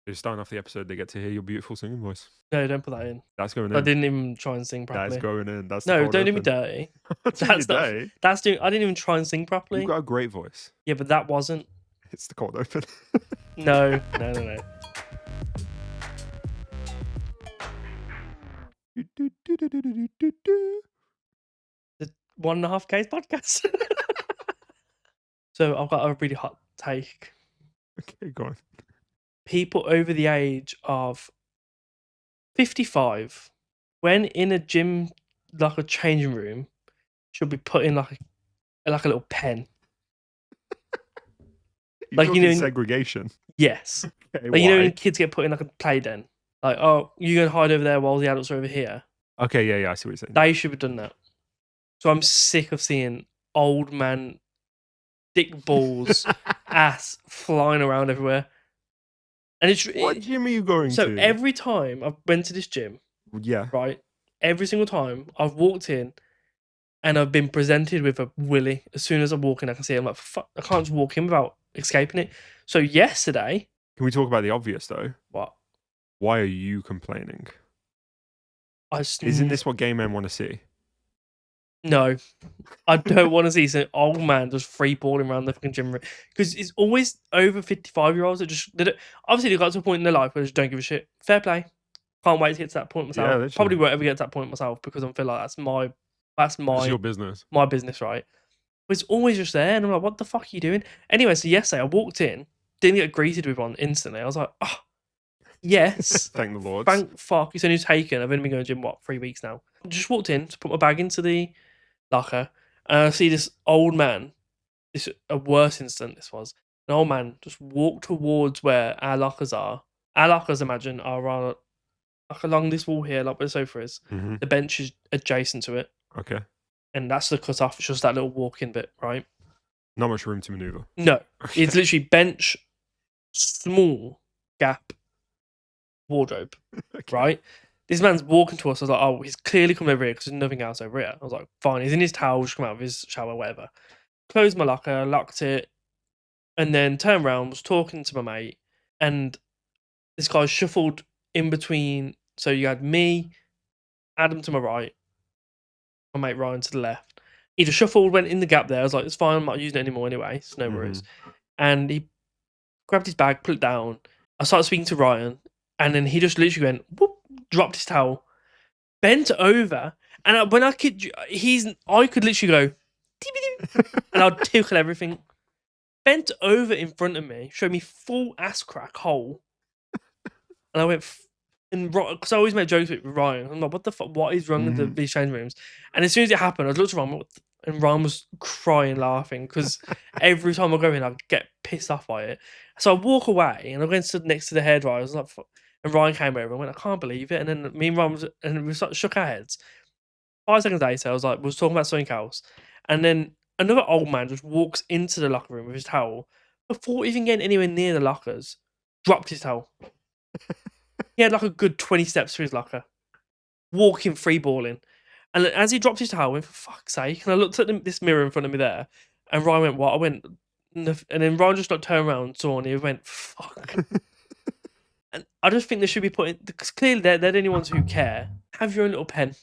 They're starting off the episode, they get to hear your beautiful singing voice. No, don't put that in. That's going in. I didn't even try and sing properly. That's going in. That's no, the don't do me open. dirty. That's That's not. dirty. That's doing. I didn't even try and sing properly. You've got a great voice. Yeah, but that wasn't. It's the cold open. No. The 1.5K's podcast. So I've got a really hot take. Okay, go on. People over the age of 55, when in a gym, like a changing room, should be put in like a little pen. Like segregation. Yes. Okay, like, when kids get put in like a play den. Like, oh, you go and hide over there while the adults are over here. Okay, yeah, I see what you're saying. They should have done that. So I'm sick of seeing old man, dick balls, ass flying around everywhere. And what gym are you going to? So every time I went to this gym, yeah, right, every single time I've walked in and I've been presented with a willy. As soon as I walk in, I can see it. I'm like, fuck, I can't just walk in without escaping it. So yesterday... Can we talk about the obvious, though? What? Why are you complaining? Isn't this what gay men want to see? No. I don't want to see some old man just free balling around the fucking gym room. Because it's always over 55-year-olds that just... obviously, they got to a point in their life where they just don't give a shit. Fair play. Can't wait to get to that point myself. Yeah, probably won't ever get to that point myself because I feel like that's your business. My business, right? But it's always just there. And I'm like, what the fuck are you doing? Anyway, so yesterday I walked in, didn't get greeted with one instantly. I was like, oh, yes. Thank the Lord. Thank fuck. It's only taken. I've only been going to the gym, 3 weeks now. I just walked in to put my bag into the locker. And I see this old man. This a worse incident this was. An old man just walked towards where our lockers are. Our lockers, imagine, are like along this wall here, like where the sofa is. Mm-hmm. The bench is adjacent to it. Okay. And that's the cut off. It's just that little walk-in bit, right? Not much room to maneuver. No. Okay. It's literally bench, small gap, wardrobe, okay. right? This man's walking to us. I was like, oh, he's clearly come over here because there's nothing else over here. I was like, fine. He's in his towel, just come out of his shower, whatever. Closed my locker, locked it, and then turned around, was talking to my mate, and this guy shuffled in between. So you had me, Adam to my right, my mate Ryan to the left. He just shuffled, went in the gap there. I was like, it's fine, I'm not using it anymore anyway. It's no worries. And he grabbed his bag, put it down. I started speaking to Ryan, and then he just literally went, whoop, dropped his towel, bent over, and when I kid you, I could literally go, and I'd tickle everything. Bent over in front of me, showed me full ass crack hole, and I went, and because I always make jokes with Ryan. I'm like, what the fuck? What is wrong with these change rooms? And as soon as it happened, I looked around, and Ryan was crying, laughing, because every time I go in, I get pissed off by it. So I walk away, and I went stood next to the hairdryer. I was like, and Ryan came over and went, I can't believe it. And then me and Ryan we shook our heads. 5 seconds later, I was like, we was talking about something else. And then another old man just walks into the locker room with his towel. Before even getting anywhere near the lockers, dropped his towel. He had like a good 20 steps to his locker. Walking, free balling. And as he dropped his towel, I went, for fuck's sake. And I looked at this mirror in front of me there. And Ryan went, what? I went, and then Ryan just like turned around, saw, and he went, fuck. And I just think they should be putting, because clearly they're the only ones who care. Have your own little pen.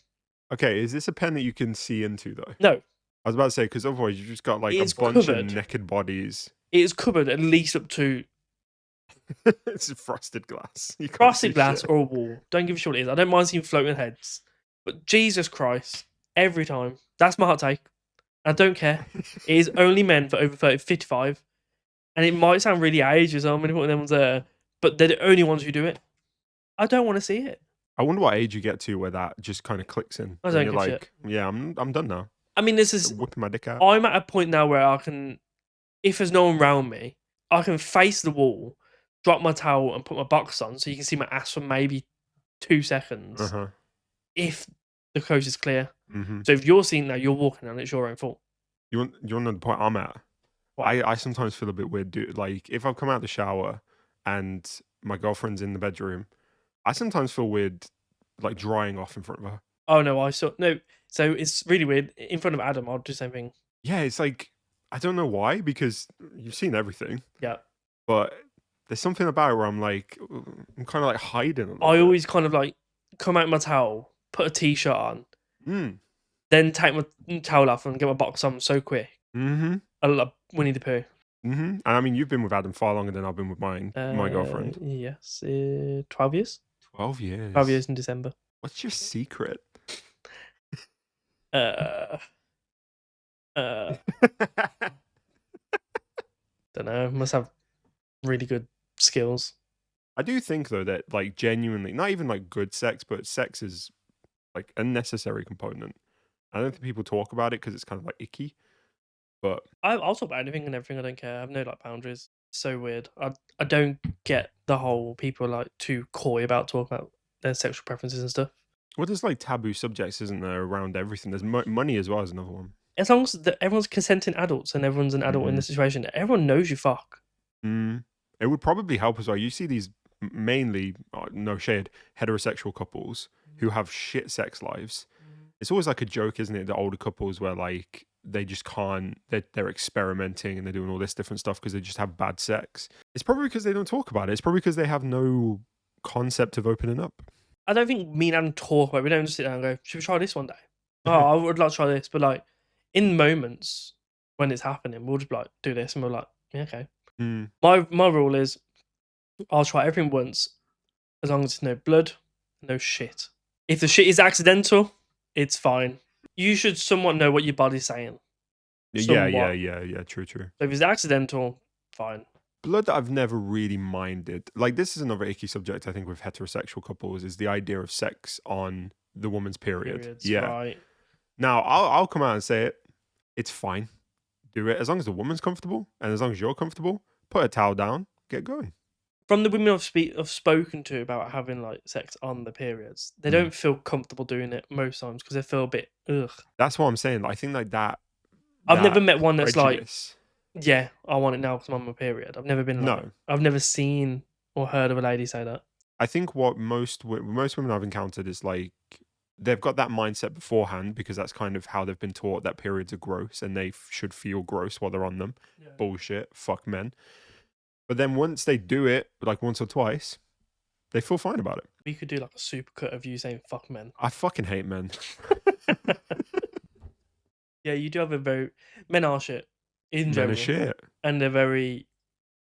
Okay, is this a pen that you can see into, though? No. I was about to say, because otherwise you just got like a bunch of naked bodies. It is covered at least up to... It's frosted glass. Frosted glass or a wall. Don't give a shit what it is. I don't mind seeing floating heads. But Jesus Christ, every time. That's my hot take. I don't care. It is only men for over 55. And it might sound really ageist, I'm going to put them ones there. But they're the only ones who do it. I don't want to see it. I wonder what age you get to where that just kind of clicks in. I don't give a shit. Yeah, I'm done now. I mean, this is... whipping my dick out. I'm at a point now where I can... If there's no one around me, I can face the wall, drop my towel and put my box on so you can see my ass for maybe 2 seconds. If the coast is clear. So if you're seeing that, you're walking and it's your own fault. You want to know the point I'm at? I sometimes feel a bit weird, dude. Like, if I've come out of the shower and my girlfriend's in the bedroom, I sometimes feel weird, like, drying off in front of her. Oh, no, no. So it's really weird. In front of Adam, I'll do the same thing. Yeah, it's like, I don't know why, because you've seen everything. Yeah. But There's something about it where I'm like, I'm kind of like hiding a little I bit. always kind of like come out my towel, put a t-shirt on, Mm. then take my towel off and get my box on so quick. Mm-hmm. I love Winnie the Pooh. Mm-hmm. And I mean, you've been with Adam far longer than I've been with my girlfriend. Yes, 12 years. 12 years. 12 years in December. What's your secret? Don't know. Must have really good skills. I do think though that like genuinely, not even like good sex, but sex is like a necessary component. I don't think people talk about it because it's kind of like icky. But I'll talk about anything and everything. I don't care. I have no like boundaries. So weird. I don't get the whole people like too coy about talking about their sexual preferences and stuff. well, there's like taboo subjects, isn't there, around everything? There's money as well as another one. As long as everyone's consenting adults and everyone's an adult in the situation, everyone knows you fuck. It would probably help as well. You see these mainly, no shade, heterosexual couples who have shit sex lives. It's always like a joke, isn't it? The older couples where like they just can't, they're experimenting and they're doing all this different stuff because they just have bad sex. It's probably because they don't talk about it. It's probably because they have no concept of opening up. I don't think me and Adam talk about it. We don't just sit down and go, should we try this one day? Oh, I would like to try this. But like in moments when it's happening, we'll just be like, do this. And we're like, yeah, okay. My rule is I'll try everything once as long as there's no blood, no shit. If the shit is accidental, it's fine. You should somewhat know what your body's saying. Yeah. True. So if it's accidental, fine. Blood I've never really minded. Like this is another icky subject I think with heterosexual couples is the idea of sex on the woman's period. Periods, yeah. Right. Now I'll come out and say it. It's fine. Do it as long as the woman's comfortable and as long as you're comfortable. Put a towel down. Get going. From the women I've spoken to about having like sex on the periods, they don't feel comfortable doing it most times because they feel a bit ugh. That's what I'm saying. I think like that. I've never met one that's prejudice. like, yeah, I want it now because I'm on my period. I've never been like, No. I've never seen or heard of a lady say that. I think what most women I've encountered is like they've got that mindset beforehand because that's kind of how they've been taught that periods are gross and they should feel gross while they're on them. Yeah. Bullshit. Fuck men. But then once they do it, like once or twice, they feel fine about it. We could do like a supercut of you saying "fuck men." I fucking hate men. Yeah, you do have a very men are shit in Men general, are shit. and they're very.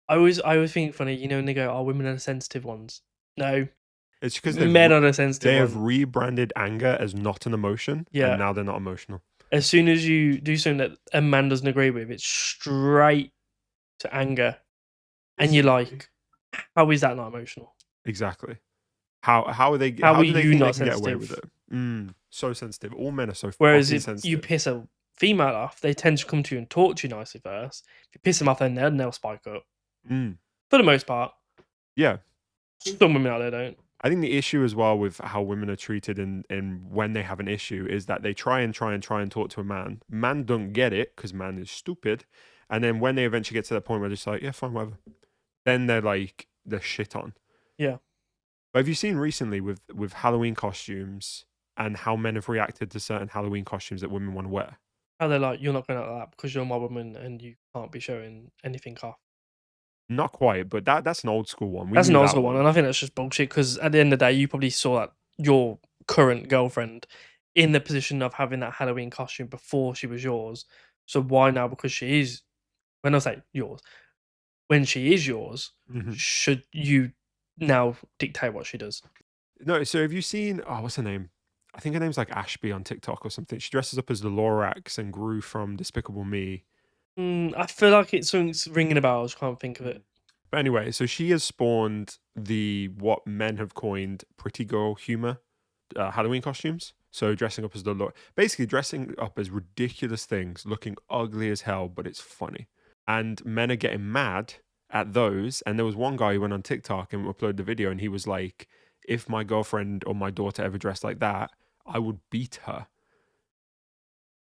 I always think funny, you know, when they go, "Oh, women are the sensitive ones." No, It's because men are the sensitive they ones. have rebranded anger as not an emotion, Yeah. and now they're not emotional. As soon as you do something that a man doesn't agree with, it's straight to anger, and you're like, "How is that not emotional?" Exactly. How are they? How How are do they you think not they can get away with sensitive? it? So sensitive. All men are so Whereas fucking if sensitive. you piss a female off, they tend to come to you and talk to you nicely first. If you piss them off, then they'll spike up. For the most part. Yeah. Some women out there don't. I think the issue as well with how women are treated in when they have an issue is that they try and talk to a man. Man don't get it because man is stupid. And then when they eventually get to that point where they're just like, yeah, fine, whatever. Then they're like, they're shit on. Yeah. But have you seen recently with Halloween costumes and how men have reacted to certain Halloween costumes that women want to wear? How they're like, you're not going out like that because you're my woman and you can't be showing anything off. Not quite, but that's an old school one. That's an old school one, and I think that's just bullshit because at the end of the day, you probably saw that your current girlfriend in the position of having that Halloween costume before she was yours. So why now, because she is, when I say yours, when she is yours, should you now dictate what she does? No, so have you seen, what's her name? I think her name's like Ashby on TikTok or something. She dresses up as the Lorax and Gru from Despicable Me. I feel like it's something's ringing a bell. I just can't think of it. But anyway, so she has spawned what men have coined pretty girl humor Halloween costumes. So dressing up as basically dressing up as ridiculous things, looking ugly as hell, but it's funny. And men are getting mad at those. And there was one guy who went on TikTok and uploaded the video and he was like, if my girlfriend or my daughter ever dressed like that, I would beat her.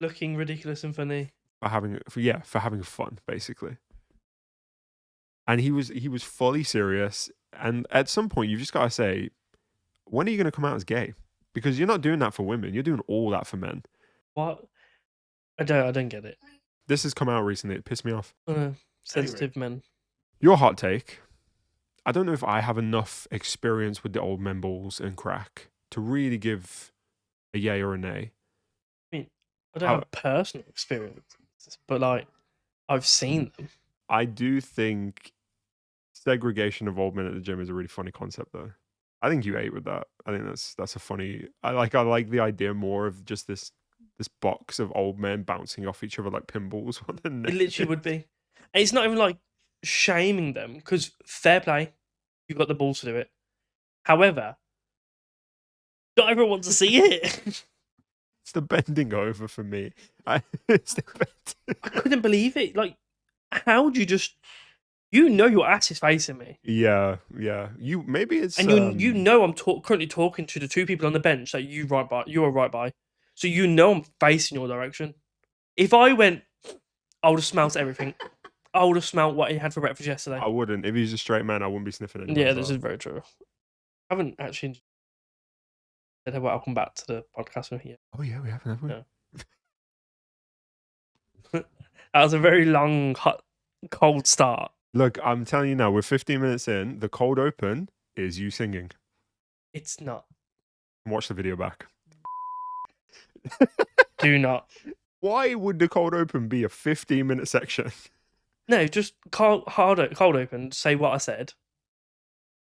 Looking ridiculous and funny. For having fun, basically. And he was fully serious. And at some point, you've just got to say, when are you going to come out as gay? Because you're not doing that for women. You're doing all that for men. What? I don't get it. This has come out recently. It pissed me off. Sensitive men. Your hot take I don't know if I have enough experience with the old men balls and crack to really give a yay or a nay. I mean, I don't have personal experience, but like I've seen them. I do think segregation of old men at the gym is a really funny concept, though. I think you ate with that. I think that's a funny. I like the idea more of just this box of old men bouncing off each other like pinballs. It literally would be. And it's not even like shaming them because fair play, you got the balls to do it. However, not everyone wants to see it. It's the bending over for me. It's the bending. I couldn't believe it. Like, how do you just? You know your ass is facing me. Yeah. You maybe it's and you know I'm currently talking to the two people on the bench that you are right by, so you know I'm facing your direction. If I went, I would have smelt everything. I would have smelt what he had for breakfast yesterday. I wouldn't. If he's a straight man, I wouldn't be sniffing it. Yeah, this is very true. I haven't actually said welcome back to the podcast with you. Oh yeah, we haven't, have we? No. That was a very long, hot, cold start. Look, I'm telling you now, we're 15 minutes in. The cold open is you singing. It's not. Watch the video back. Do not. Why would the cold open be a 15-minute section? No, just cold open, say what I said,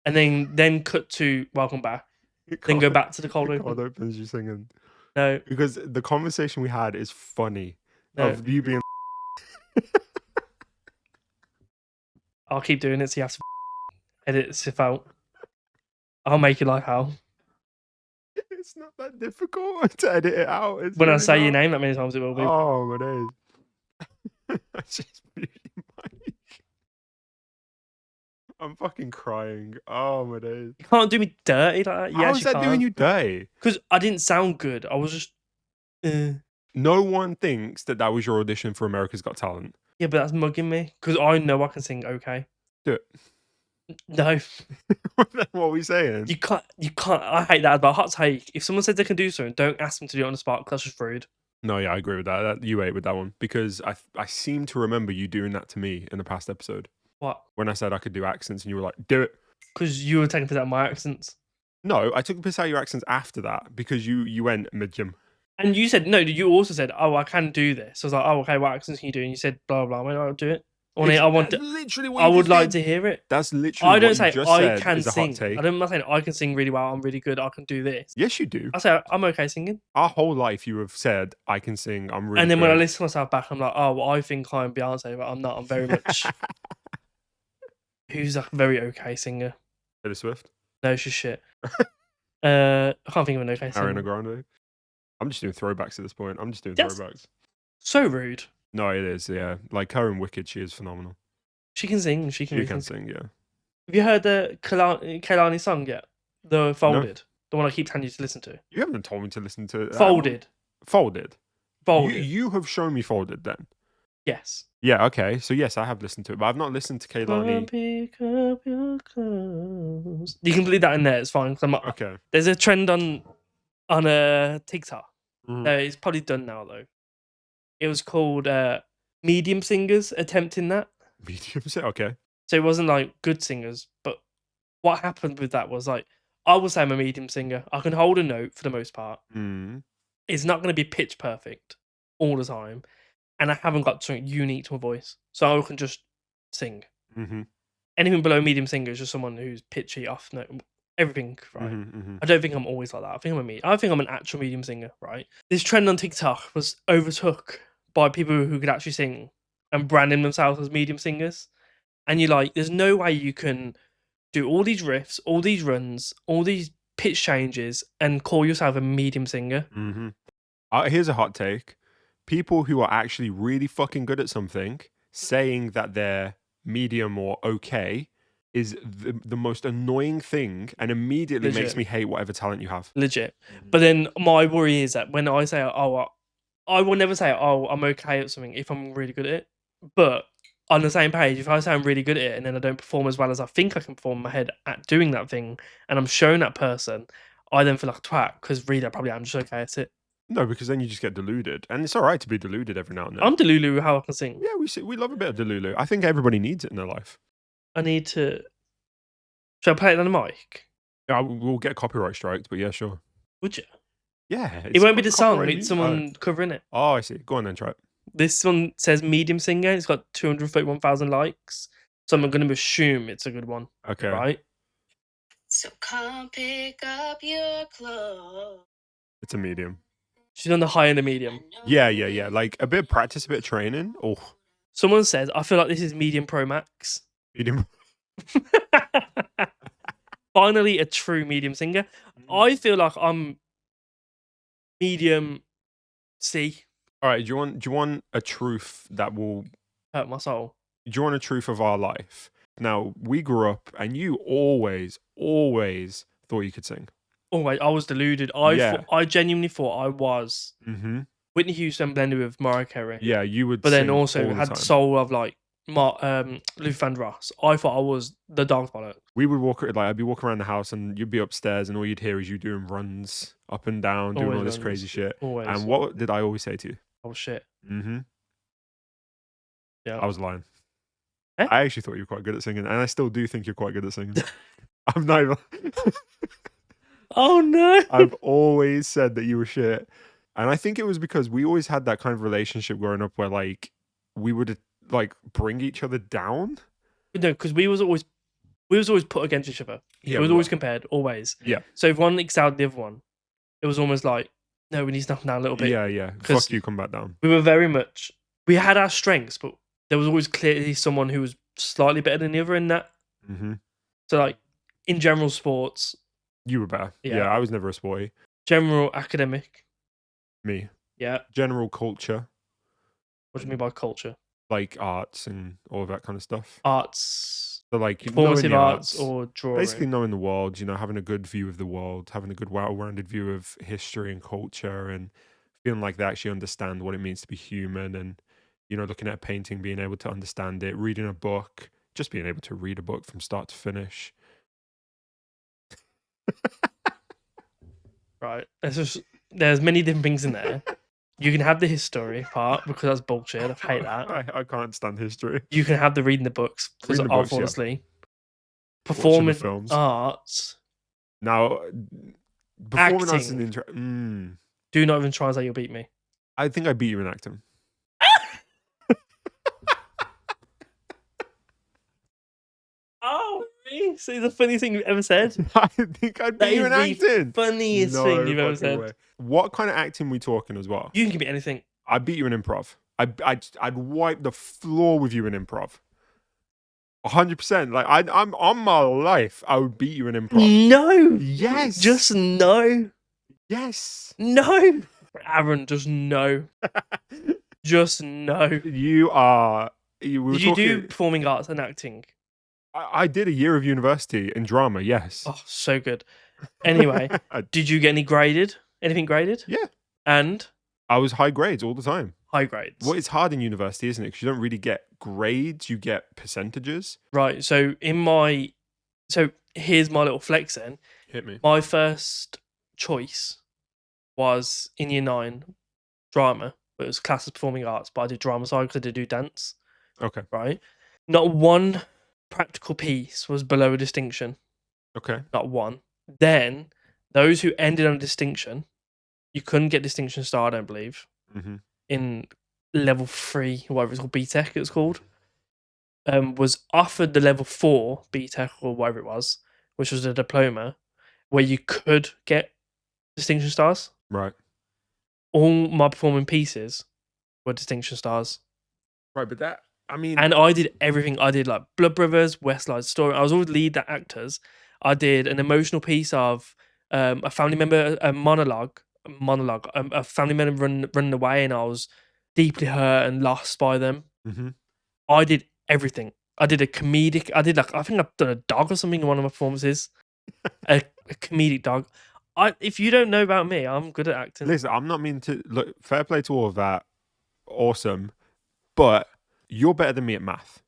and then cut to welcome back. Then go back to the cold open. Cold open is you singing. No. Because the conversation we had is funny. No. Of you being... I'll keep doing it so you have to edit stuff out. I'll make your life hell. It's not that difficult to edit it out. It's when really I say not. your name that many times, it will be. Oh, my days. That's just really Mike. I'm fucking crying. Oh, my days. You can't do me dirty like that. How is that doing you dirty? Because I didn't sound good. I was just... No one thinks that was your audition for America's Got Talent. Yeah, but that's mugging me. Because I know I can sing okay. Do it. No. What are we saying? You can't. I hate that. But hot take. If someone says they can do something, don't ask them to do it on the spot because that's just rude. No, yeah, I agree with that. You ate with that one. Because I seem to remember you doing that to me in the past episode. What? When I said I could do accents and you were like, do it. Because you were taking piss out of my accents. No, I took a piss out of your accents after that because you went mid-gym. And you said, no, you also said, oh, I can do this. I was like, oh, okay, what accents can you do? And you said, blah, blah, blah. I'll do it. I want to, literally what I would like to hear it. That's literally I don't what say you just I said can is a sing. hot take. I'm not saying I can sing really well. I'm really good. I can do this. Yes, you do. I say I'm okay singing. Our whole life you have said, I can sing, I'm really And then good. when I listen to myself back, I'm like, oh, well, I think I'm Beyonce, but I'm not. I'm very much... Who's a very okay singer? Taylor Swift? No, she's shit. I can't think of an okay singer. Ariana Grande? I'm just doing throwbacks at this point. I'm just doing That's throwbacks. So rude. No, it is, yeah. Like her in Wicked, she is phenomenal. She can sing. She can sing, yeah. Have you heard the Kehlani song yet? The Folded? No. The one I keep telling you to listen to? You haven't told me to listen to... Folded. Folded? Folded. You have shown me Folded then? Yes. Yeah, okay. So yes, I have listened to it, but I've not listened to Kehlani. Pick up your clothes. You can leave that in there. It's fine. Okay. There's a trend on TikTok. It's probably done now though. It was called medium singers attempting that. Medium singer? Okay. So it wasn't like good singers, but what happened with that was like, I will say I'm a medium singer. I can hold a note for the most part. It's not going to be pitch perfect all the time. And I haven't got something unique to my voice. So I can just sing. Anything below medium singer is just someone who's pitchy, off note, everything, right? I don't think I'm always like that. I think I'm an actual medium singer, right? This trend on TikTok was overtook by people who could actually sing and branding themselves as medium singers. And you're like, there's no way you can do all these riffs, all these runs, all these pitch changes and call yourself a medium singer. Here's a hot take. People who are actually really fucking good at something saying that they're medium or okay is the most annoying thing and immediately makes me hate whatever talent you have. Legit. But then my worry is that when I say, oh, I will never say, oh, I'm okay at something if I'm really good at it. But on the same page, if I say I'm really good at it and then I don't perform as well as I think I can perform in my head at doing that thing and I'm showing that person, I then feel like a twat because really I probably am just okay at it. No, because then you just get deluded. And it's all right to be deluded every now and then. I'm delulu how I can sing. Yeah, we love a bit of delulu. I think everybody needs it in their life. I need to Should I play it on the mic? Yeah, we'll get copyright striked, but yeah, sure. Would you? Yeah, It won't be the song. copyright It's music. someone covering it. Oh, I see. Go on then, try it. This one says medium singer. It's got 231,000 likes. So I'm going to assume it's a good one. Okay. Right? So come pick up your clothes. It's a medium. She's on the high and the medium. Yeah. Like a bit of practice, a bit of training. Oh, Someone says, I feel like this is medium pro max. medium. Finally, a true medium singer. I feel like I'm medium C. All right. Do you want a truth that will? Hurt my soul. Do you want a truth of our life? Now, we grew up, and you always thought you could sing. Oh wait, I was deluded. I genuinely thought I was Whitney Houston blended with Mariah Carey. Yeah, you would. But then sing also all the had time. soul of like Luther Vandross. I thought I was the dog pilot. We would walk like I'd be walking around the house, and you'd be upstairs, and all you'd hear is you doing runs up and down, doing Always all this runs. crazy shit. Always. And what did I always say to you? Oh shit. Yeah, I was lying. Eh? I actually thought you were quite good at singing, and I still do think you're quite good at singing. I'm not even. Oh no. I've always said that you were shit, and I think it was because we always had that kind of relationship growing up where like we would like bring each other down. No, because we was always put against each other. Yeah, it was we always were. compared, always. Yeah. So if one excelled the other one, it was almost like, no, we need to knock down a little bit. Yeah. 'Cause Fuck you, come back down. We were we had our strengths, but there was always clearly someone who was slightly better than the other in that. So like in general sports, You were better. Yeah. Yeah, I was never a sporty. general academic. Me. Yeah. General culture, What do you mean by culture? like arts and all of that kind of stuff. Arts, So like knowing performative the arts, or drawing. basically knowing the world, having a good view of the world, having a good well-rounded view of history and culture, and feeling like they actually understand what it means to be human, and looking at a painting, being able to understand it, reading a book, just being able to read a book from start to finish. Right. There's many different things in there. You can have the history part because that's bullshit. I hate that. I can't stand history. You can have the reading the books because Reading the I'll books, fall yeah. asleep. Watching the Performing films. arts. Now, performing arts is Acting. an interesting. Do not even try and say you'll beat me. I think I beat you in acting. Oh, really? So the funniest thing you've ever said? I think I That beat you is in the acting. funniest No thing you've ever fucking said. way. What kind of acting we talking as well? You can give me anything. I beat you in improv. I'd wipe the floor with you in improv. 100%. Like I'm on my life. I would beat you in improv. No. Yes. Just no. yes. No. Aaron, just no. Just no. You are. We were Did you do talking- performing arts and acting? I did a year of university in drama. Yes. Oh, so good. Anyway, did you get anything graded? Yeah. And I was high grades all the time. high grades. Well, it's hard in university, isn't it? Because you don't really get grades; you get percentages. Right. So here's my little flex then. Hit me. My first choice was in year 9, drama, but it was class as performing arts, but I did drama side because I did do dance. Okay. Right. Not one practical piece was below a distinction. Okay. Not one. Then those who ended on a distinction, you couldn't get distinction star, I don't believe, in level 3, whatever it's called, BTEC it was called, was offered the level 4 BTEC or whatever it was, which was a diploma, where you could get distinction stars. Right. All my performing pieces were distinction stars. Right, but that I mean, And I did everything. I did like Blood Brothers, West Side Story. I was always lead actors. I did an emotional piece of a family member, a monologue, a family member running away, and I was deeply hurt and lost by them. I did everything. I did a comedic. I think I've done a dog or something in one of my performances. a comedic dog. If you don't know about me, I'm good at acting. listen, I'm not mean to look. Fair play to all of that. Awesome, but you're better than me at math.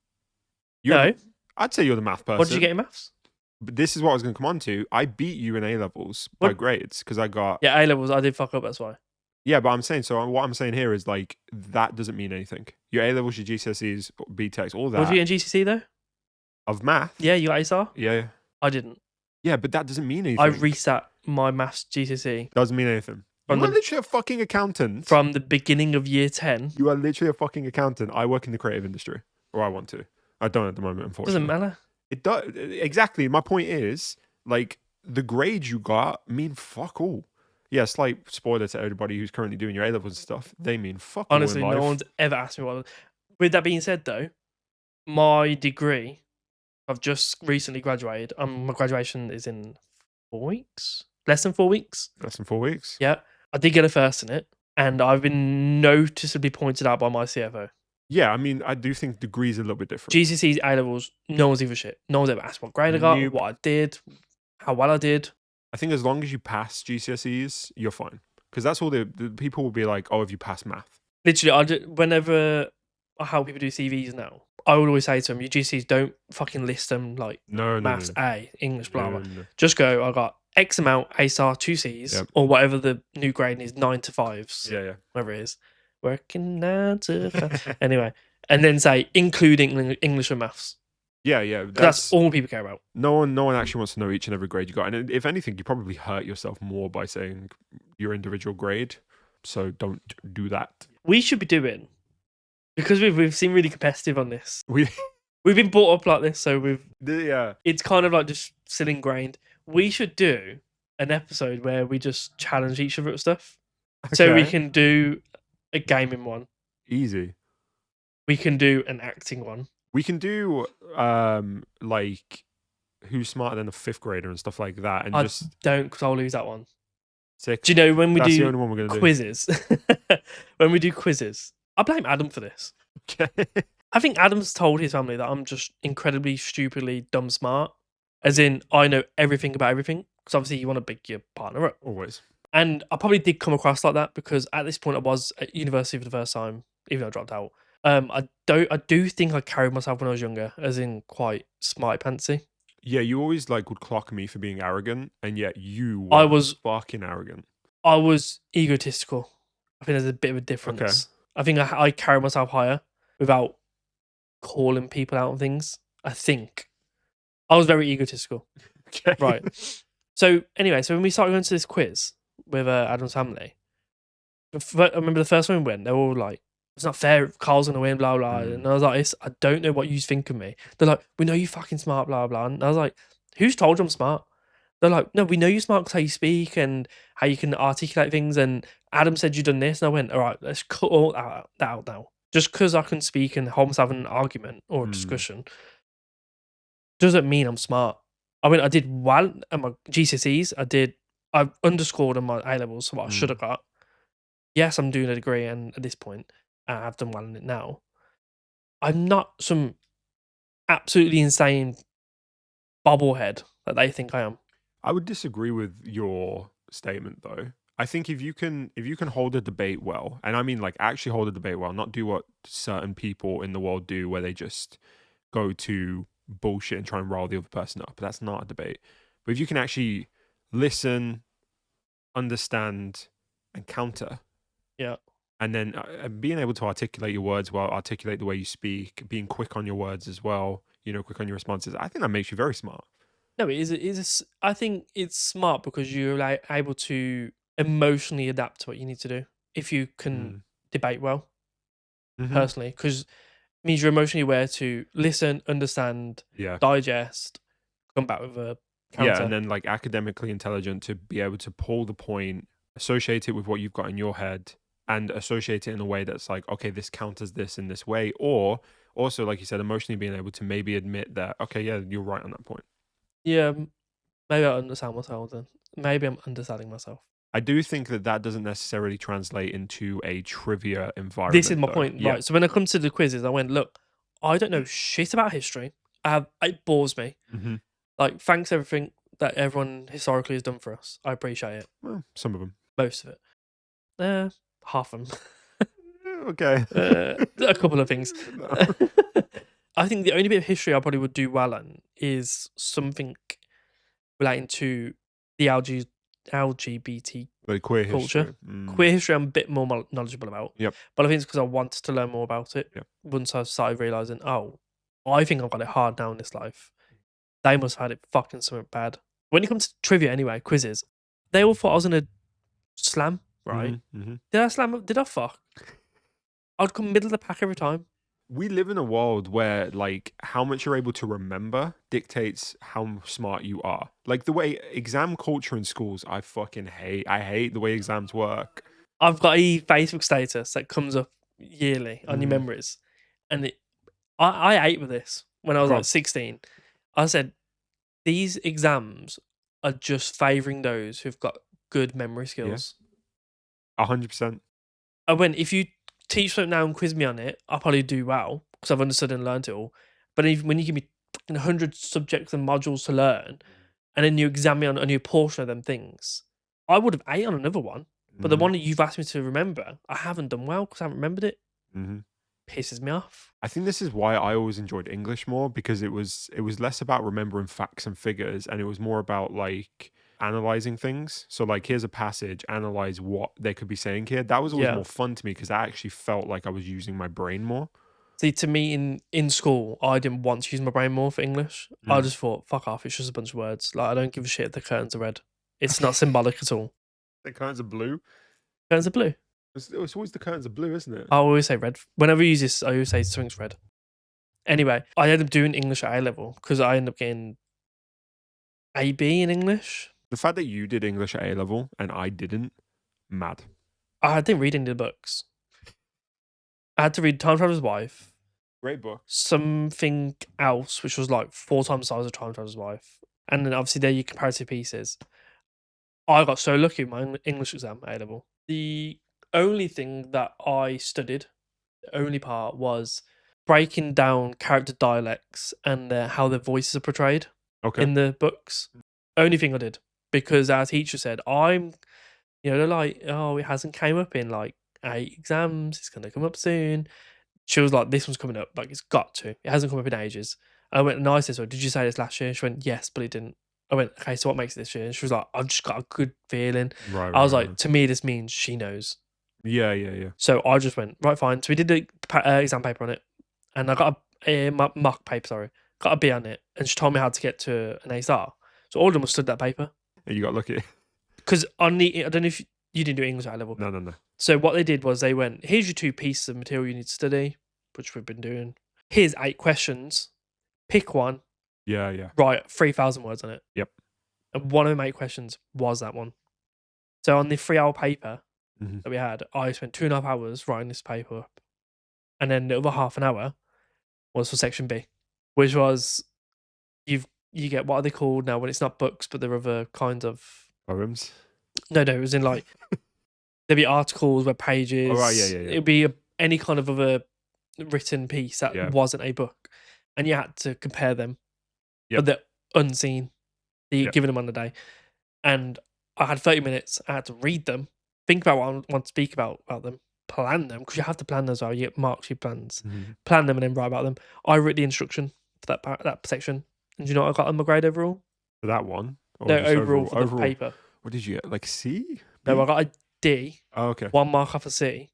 No. I'd say you're the math person. What did you get in maths? But this is what I was going to come on to. I beat you in A levels by What? grades because I got. Yeah, A levels. I did fuck up. That's why. Yeah, but I'm saying so. What I'm saying here is like that doesn't mean anything. Your A levels, your GCSEs, BTECs, all What did that you get in GCSE though? of math. Yeah, you got A star. Yeah. I didn't. Yeah, but that doesn't mean anything. I resat my maths GCSE Doesn't mean anything. You From are the- literally a fucking accountant. from the beginning of year 10. You are literally a fucking accountant. I work in the creative industry, or I want to. I don't at the moment, unfortunately. Doesn't matter. It does exactly. My point is, like, the grades you got mean fuck all. Yeah, slight spoiler to everybody who's currently doing your A levels and stuff. They mean fuck Honestly, all in no life. one's ever asked me what. With that being said, though, my degree, I've just recently graduated. My graduation is in 4 weeks, less than 4 weeks. Less than 4 weeks. Yeah, I did get a first in it, and I've been noticeably pointed out by my CFO. Yeah, I mean, I do think degrees are a little bit different. GCSEs, A levels, no one's even shit. No one's ever asked what grade I got, Nope. what I did, how well I did. I think as long as you pass GCSEs, you're fine. Because that's all the people will be like, oh, if you pass math. Literally, whenever I help people do CVs now, I would always say to them, your GCSEs don't fucking list them like No, maths no. A, English, blah, blah. No. Just go, I got X amount, A star, 2 Cs, Yep. or whatever the new grading is, 9 to 5s, Yeah. whatever it is. Working 9 to 5. Anyway, and then say, including English and maths. Yeah. That's all people care about. No one actually wants to know each and every grade you got. And if anything, you probably hurt yourself more by saying your individual grade. So don't do that. We should be doing, because we've seen really competitive on this. We We've been brought up like this, so yeah. it's kind of like just still ingrained. We should do an episode where we just challenge each other at stuff. So we Okay. can do a gaming one. Easy. We can do an acting one. We can do like who's smarter than a 5th grader and stuff like that, and I just don't, because I'll lose that one. 6. Do you know when we That's the do only one we're gonna quizzes? When we do quizzes, I blame Adam for this. do. Okay. I think Adam's told his family that I'm just incredibly stupidly dumb smart. As in, I know everything about everything. Because obviously you want to big your partner up. Always. And I probably did come across like that because at this point I was at university for the first time, even though I dropped out. I do think I carried myself when I was younger, as in quite smarty pantsy. Yeah, you always like would clock me for being arrogant, and yet you I were was fucking arrogant. I was egotistical. I think there's a bit of a difference. I think I carry myself higher without calling people out on things. I think I was very egotistical. Okay. Right. So anyway, so when we started going to this quiz with Adam's family, I remember the first one we went, they were all like, it's not fair, Carl's gonna win, blah blah. And I was like, I don't know what you think of me. They're like, we know you fucking smart, blah blah. And I was like, who's told you I'm smart? They're like, no, we know you're smart because how you speak and how you can articulate things. And Adam said you've done this. And I went, all right, let's cut all that out now. Just because I can speak and hold myself in an argument or a discussion doesn't mean I'm smart. I mean, I did well at my GCSEs. I underscored on my A levels, so what I should have got. Yes, I'm doing a degree, and at this point, I've done well in it now. I'm not some absolutely insane bobblehead that they think I am. I would disagree with your statement though. I think if you can hold a debate well, and I mean like actually hold a debate well, not do what certain people in the world do where they just go to bullshit and try and rile the other person up. That's not a debate. But if you can actually listen, understand, and counter. Yeah. And then being able to articulate your words well, articulate the way you speak, being quick on your words as well, quick on your responses. I think that makes you very smart. No, it is. I think it's smart because you're like able to emotionally adapt to what you need to do if you can debate well. Personally, because it means you're emotionally aware to listen, understand, digest, come back with a counter. Yeah, and then like academically intelligent to be able to pull the point, associate it with what you've got in your head, and associate it in a way that's like, okay, this counters this in this way, or also like you said, emotionally being able to maybe admit that, okay, yeah, you're right on that point. Yeah, maybe I understand myself then. Maybe I'm understanding myself. I do think that doesn't necessarily translate into a trivia environment. This is my point, right? So when it comes to the quizzes, I went, look, I don't know shit about history. It bores me. Like, thanks everything that everyone historically has done for us. I appreciate it. Well, some of them. Most of it. Half of them. Okay. A couple of things. I think the only bit of history I probably would do well on is something relating to the LGBT Like queer culture. history. Queer history I'm a bit more knowledgeable about. Yep. But I think it's because I wanted to learn more about it. Yep. Once I started realising, I think I've got it hard now in this life. They must have had it fucking something bad. When it comes to trivia, anyway, quizzes, they all thought I was gonna slam. Right? Did I slam? Did I fuck? I'd come middle of the pack every time. We live in a world where like how much you're able to remember dictates how smart you are. Like the way exam culture in schools, I fucking hate. I hate the way exams work. I've got a Facebook status that comes up yearly on your memories, and I ate with this when I was Go like on. 16. I said these exams are just favouring those who've got good memory skills. 100%. I went, if you teach something now and quiz me on it, I'll probably do well because I've understood and learned it all. But when you give me 100 subjects and modules to learn, and then you examine me on only a portion of them things, I would have ate on another one. But the one that you've asked me to remember, I haven't done well because I haven't remembered it. Pisses me off. I think this is why I always enjoyed English more, because it was less about remembering facts and figures, and it was more about like analyzing things. So like, here's a passage, analyze what they could be saying here. That was always more fun to me because I actually felt like I was using my brain more. See, to me in school, I didn't want to use my brain more for English. I just thought, fuck off, it's just a bunch of words. Like, I don't give a shit if the curtains are red. It's not symbolic at all. The curtains are blue. Curtains are blue. It's always the curtains are blue, isn't it? I always say red. Whenever I use this, I always say something's red. Anyway, I ended up doing English at A level because I ended up getting AB in English. The fact that you did English at A level and I didn't, mad. I didn't read any of the books. I had to read Time Traveler's Wife. Great book. Something else, which was like 4 times the size of Time Traveler's Wife. And then obviously there are your comparative pieces. I got so lucky with my English exam at A level. The only thing that I studied, the only part, was breaking down character dialects and how their voices are portrayed in the books. Only thing I did, because our teacher said, they're like, oh, it hasn't came up in like 8 exams, it's going to come up soon. She was like, this one's coming up, like it's got to. It hasn't come up in ages. I went, and I said, so did you say this last year? She went, yes, but it didn't. I went, okay, so what makes it this year? And she was like, I've just got a good feeling. I was like, to me, this means she knows. Yeah. So I just went, right, fine. So we did the exam paper on it, and I got a mock paper, got a B on it, and she told me how to get to an A star. So all of them have stood that paper. You got lucky. Because I don't know if you didn't do English at A level. No. So what they did was they went, here's your 2 pieces of material you need to study, which we've been doing. Here's 8 questions. Pick one. Yeah. Write 3,000 words on it. Yep. And one of the 8 questions was that one. So on the 3-hour paper that we had, I spent 2.5 hours writing this paper up. And then the other half an hour was for section B, which was you get, what are they called now when it's not books, but there are other kinds of poems? No, it was in like there'd be articles, web pages. Oh, right, yeah. It'd be any kind of other written piece that wasn't a book, and you had to compare them, but they're unseen. You're giving them on the day, and I had 30 minutes. I had to read them, think about what I want to speak about them, plan them, because you have to plan those. You get marks, your plans, plan them, and then write about them. I wrote the instruction for that section, and do you know what I got on my grade overall? For that one? Or no, overall for the paper. What did you get? Like C? B? No, I got a D. Oh, okay. 1 mark off a C.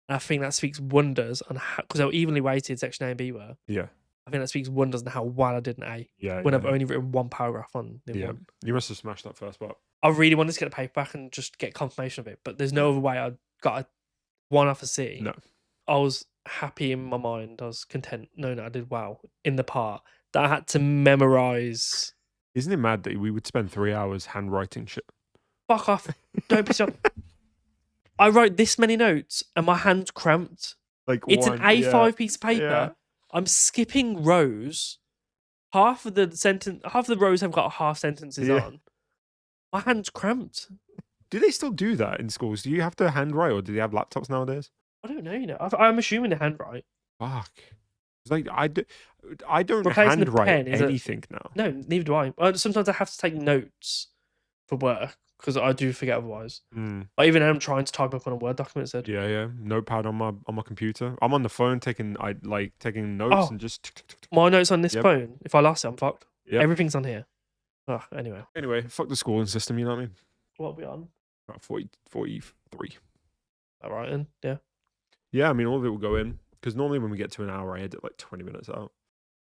And I think that speaks wonders on how, because they were evenly weighted, section A and B were. Yeah. I think that speaks wonders on how well I did an A. Yeah. When I've only written 1 paragraph on the one. You must have smashed that first part. I really wanted to get the paper back and just get confirmation of it, but there's no other way. I got a 1 off a C. No. I was happy in my mind. I was content knowing that I did well in the part that I had to memorize. Isn't it mad that we would spend 3 hours handwriting shit? Fuck off. Don't piss me off. I wrote this many notes and my hand's cramped. Like it's an A5 piece of paper. Yeah. I'm skipping rows. Half of the rows have got half sentences on. My hand's cramped. Do they still do that in schools? Do you have to handwrite, or do they have laptops nowadays? I don't know. I'm assuming they handwrite. Fuck. It's like I don't Replacing the handwrite pen anything now. No, neither do I. Sometimes I have to take notes for work because I do forget otherwise. I even am trying to type up on a Word document instead. Yeah. Notepad on my computer. I'm on the phone taking notes and just. My notes on this phone. If I lost it, I'm fucked. Yep. Everything's on here. Anyway, fuck the schooling system. You know what I mean? What are we on? About 43. All right, then. Yeah. Yeah, I mean, all of it will go in because normally when we get to an hour, I edit like 20 minutes out.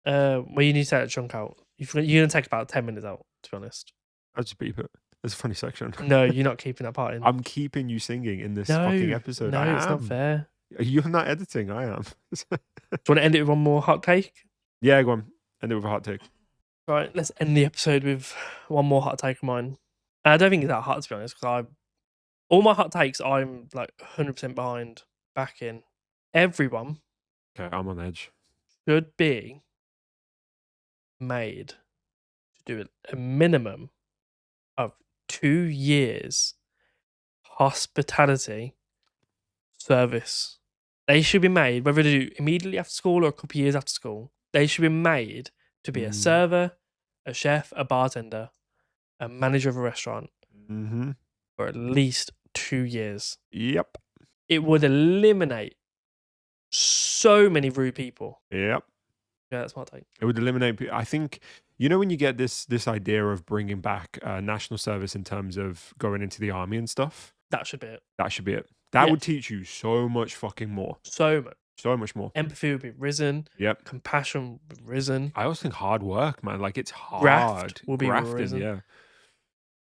Well, you need to take a chunk out. You're going to take about 10 minutes out, to be honest. I'll just beep it. It's a funny section. No, you're not keeping that part in. I'm keeping you singing in this fucking episode. No, I it's am. not fair. You're not editing. I am. Do you want to end it with one more hot take? Yeah, go on. End it with a hot take. Right, let's end the episode with one more hot take of mine. I don't think it's that hot, to be honest, because all my hot takes, I'm like 100% behind, backing. Everyone Okay, I'm on edge. should be made to do a minimum of 2 years hospitality service. They should be made, whether they do immediately after school or a couple of years after school, they should be made to be a server, a chef, a bartender, a manager of a restaurant for at least 2 years. Yep. It would eliminate so many rude people. Yep. Yeah, that's my take. It would eliminate. I think, you know, when you get this idea of bringing back national service in terms of going into the army and stuff, that should be it. That should be it. That Yeah. would teach you so much fucking more. So much. So much more. Empathy would be risen. Yep. Compassion would be risen. I also think hard work, man. Like, it's hard. Graft will be Grafting, risen. yeah.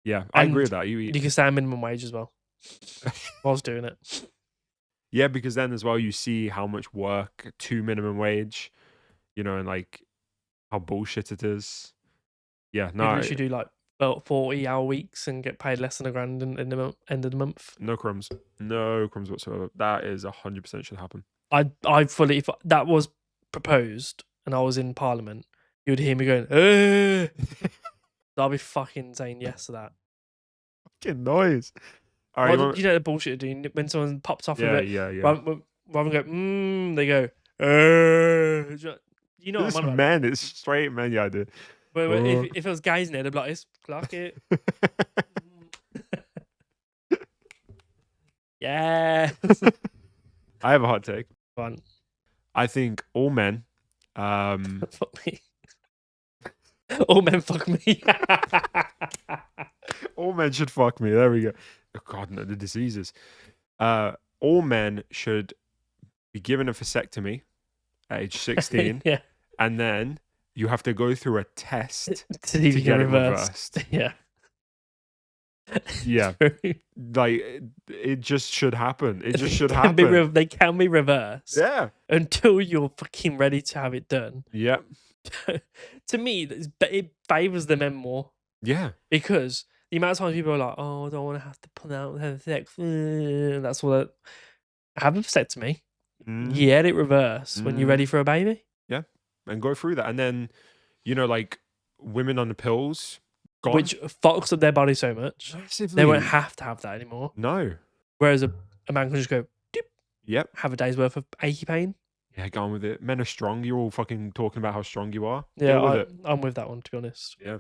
Yeah, I agree with that. You can stay on minimum wage as well. I was doing it. Yeah, because then as well, you see how much work to minimum wage, you know, and like how bullshit it is. Yeah, You no, literally do like 40-hour weeks and get paid less than $1,000 in the end of the month. no crumbs. No crumbs whatsoever. That is 100% should happen. I fully, if that was proposed and I was in Parliament, you would hear me going, eh. I'll be fucking saying yes to that. Fucking noise. All right, You know the bullshit of doing when someone pops off yeah, with it. yeah, yeah. Rather than go, they go, you know what This I'm on about. men, it's straight men. Yeah, I do. But if it was guys in there, they'd be like, it's clock it. Yeah. I have a hot take. Fun. I think all men, Fuck me. All men fuck me. all men should fuck me. There we go. Oh God, no, the diseases. All men should be given a vasectomy at age 16, Yeah. and then you have to go through a test To see if to you get can it reverse. reversed. Yeah. Yeah. True. Like, it just should happen. It just should Can happen. be they can be reversed Yeah. until you're fucking ready to have it done. Yep. To me, it favors the men more Yeah. because the amount of times people are like, "Oh, I don't want to have to pull out, have sex." That's all. Have a vasectomy. Get it reversed when you're ready for a baby. Yeah. And go through that. And then, you know, like women on the pills, gone. Which fucks up their body so much. Massively. They won't have to have that anymore. No. Whereas a man can just go, dip, Yep. have a day's worth of achy pain. Yeah, go on with it. Men are strong. You're all fucking talking about how strong you are. Yeah, Deal with it. I'm with that one, to be honest. Yeah.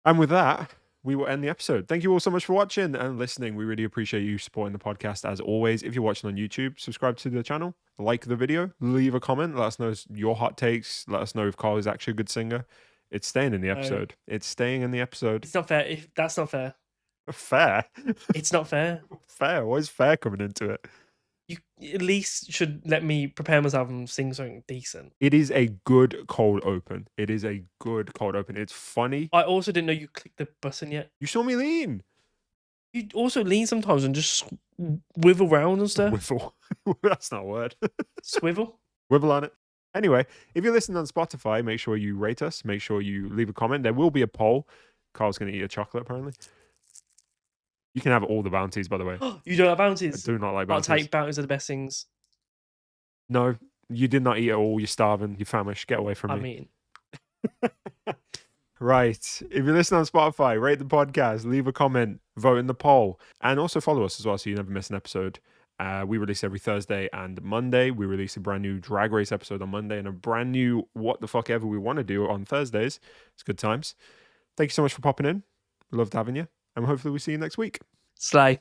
And with that, we will end the episode. Thank you all so much for watching and listening. We really appreciate you supporting the podcast as always. If you're watching on YouTube, subscribe to the channel, like the video, leave a comment, let us know your hot takes, let us know if Carl is actually a good singer. It's staying in the episode. It's staying in the episode. It's not fair. That's not fair. Fair. It's not fair. Fair. Why is fair coming into it? You at least should let me prepare myself and sing something decent. It is a good cold open. It is a good cold open. It's funny. I also didn't know you clicked the button yet. You saw me lean. You also lean sometimes and just wiggle around and stuff. Wiffle. That's not a word. Swivel. Wibble on it. Anyway, if you're listening on Spotify, make sure you rate us. Make sure you leave a comment. There will be a poll. Carl's going to eat a chocolate, apparently. You can have all the bounties, by the way. You don't have I bounties. do not like I'll bounties. take bounties are the best things. No, you did not eat it all. You're starving. You're famished. Get away from I me. mean, Right. If you're listening on Spotify, rate the podcast, leave a comment, vote in the poll, and also follow us as well so you never miss an episode. We release every Thursday and Monday. We release a brand new Drag Race episode on Monday and a brand new What the Fuck Ever We Want to Do on Thursdays. It's good times. Thank you so much for popping in. We loved having you. And hopefully we'll see you next week. slay.